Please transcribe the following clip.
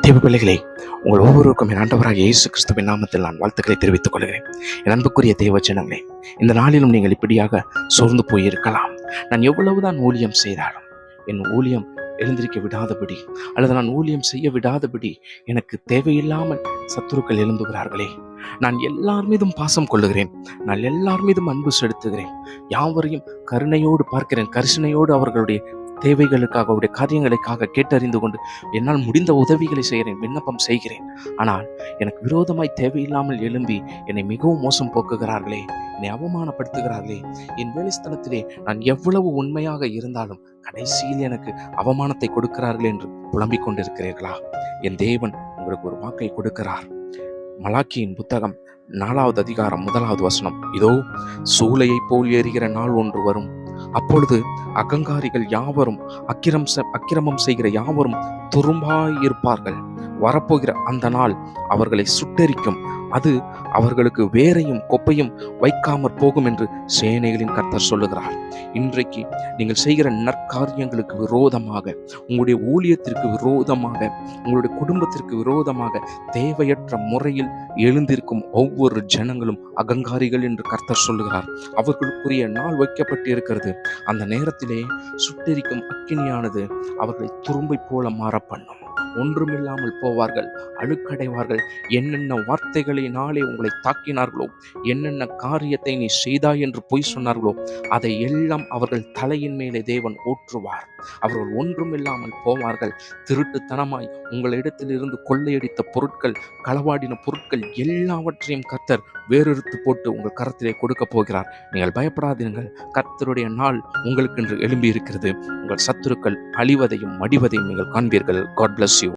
தேவ பிள்ளைகளே, உங்கள் ஒவ்வொருவருக்கும் என் ஆண்டவராக இயேசு கிறிஸ்துவின் நாமத்தில் நான் வாழ்த்துக்களை தெரிவித்துக் கொள்கிறேன். என் அன்புக்குரிய தேவ ஜனங்களே, இந்த நாளிலும் நீங்கள் இப்படியாக சோர்ந்து போயிருக்கலாம். நான் எவ்வளவுதான் ஊழியம் செய்தாலும் என் ஊழியம் எழுந்திருக்க விடாதபடி, அல்லது நான் ஊழியம் செய்ய விடாதபடி எனக்கு தேவையில்லாமல் சத்துருக்கள் எழும்புகிறார்களே. நான் எல்லார் மீதும் பாசம் கொள்ளுகிறேன், நான் எல்லார் மீதும் அன்பு செலுத்துகிறேன், யாவரையும் கருணையோடு பார்க்கிறேன், கரிசனையோடு அவர்களுடைய தேவைகளுக்காக, அவருடைய காரியங்களுக்காக கேட்டறிந்து கொண்டு என்னால் முடிந்த உதவிகளை செய்கிறேன், விண்ணப்பம் செய்கிறேன். ஆனால் எனக்கு விரோதமாய் தேவையில்லாமல் எழும்பி என்னை மிகவும் மோசம் போக்குகிறார்களே, என்னை அவமானப்படுத்துகிறார்களே. என் வேலைஸ்தலத்திலே நான் எவ்வளவு உண்மையாக இருந்தாலும் கடைசியில் எனக்கு அவமானத்தை கொடுக்கிறார்கள் என்று புலம்பிக் கொண்டிருக்கிறீர்களா? என் தேவன் உங்களுக்கு ஒரு வாக்கை கொடுக்கிறார். மலாக்கியின் புத்தகம் 4வது அதிகாரம் 1வது வசனம், இதோ சூளையை போல் எரிகிற நாள் ஒன்று வரும், அப்பொழுது அகங்காரிகள் யாவரும் அக்கிரமம் செய்கிற யாவரும் துரும்பாயிருப்பார்கள். வரப்போகிற அந்த நாள் அவர்களை சுட்டெரிக்கும், அது அவர்களுக்கு வேரையும் கொப்பையும் வைக்காமற் போகும் என்று சேனைகளின் கர்த்தர் சொல்லுகிறார். இன்றைக்கு நீங்கள் செய்கிற நற்காரியங்களுக்கு விரோதமாக, உங்களுடைய ஊழியத்திற்கு விரோதமாக, உங்களுடைய குடும்பத்திற்கு விரோதமாக தேவையற்ற முறையில் எழுந்திருக்கும் ஒவ்வொரு ஜனங்களும் அகங்காரிகள் என்று கர்த்தர் சொல்லுகிறார். அவர்களுக்குரிய நாள் வைக்கப்பட்டு இருக்கிறது. அந்த நேரத்திலே சுட்டெரிக்கும் அக்கினியானது அவர்களை துரும்பை போல மாற பண்ணும். ஒன்றுமில்லாமல் போவார்கள், அழுக்கடைவார்கள். என்னென்ன வார்த்தைகளினாலே உங்களை தாக்கினார்களோ, என்னென்ன காரியத்தை நீ செய்தாய் என்று பொய் சொன்னார்களோ, அதை எல்லாம் அவர்கள் தலையின் மேலே தேவன் ஊற்றுவார். அவர்கள் ஒன்றுமில்லாமல் போவார்கள். திருட்டுத்தனமாய் உங்களிடத்திலிருந்து கொள்ளையடித்த பொருட்கள், களவாடின பொருட்கள் எல்லாவற்றையும் கர்த்தர் வேறெடுத்து போட்டு உங்கள் கரத்திலே கொடுக்க போகிறார். நீங்கள் பயப்படாதீர்கள். கர்த்தருடைய நாள் உங்களுக்கு என்று எழும்பி இருக்கிறது. உங்கள் சத்துருக்கள் அழிவதையும் மடிவதையும் நீங்கள் காண்பீர்கள். God bless you.